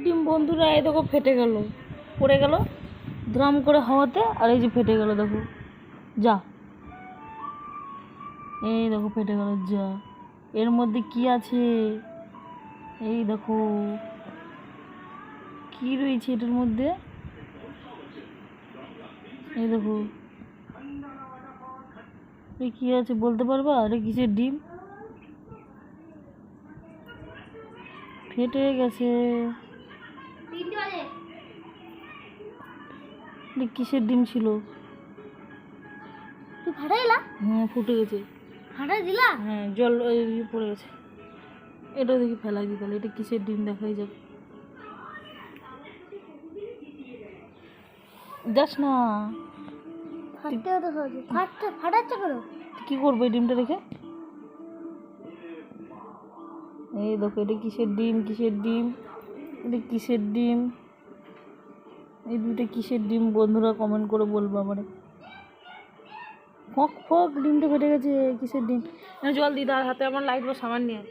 ডিম বন্ধুরা, এই দেখো ফেটে গেল, পড়ে গেল দ্রাম করে হাওয়াতে, আর এই যে ফেটে গেল দেখো, যা এই দেখো ফেটে গেল, যা এর মধ্যে কি আছে এই দেখো, কি রয়েছে এটার মধ্যে, এই দেখো কি আছে বলতে পারবা? আরে কিসের ডিম? ফেটে গেছে। কিসের ডিম ছিল? হ্যাঁ ফুটে গেছে। হ্যাঁ জল পড়ে গেছে। এটা দেখি ফেলাই দি, তাহলে এটা কিসের ডিম দেখাই যাবে। যাস না, কি করবো এই ডিমটা রেখে? এই দেখো এটা কিসের ডিম, কিসের ডিম, এটা কিসের ডিম, এই দুইটা কিসের ডিম বন্ধুরা কমেন্ট করে বলবো আমারে। ফক ফক ডিমটা ফেটে গেছে, কিসের ডিম? জল দিই, তার হাতে আমার লাইট বা সামান নিয়ে।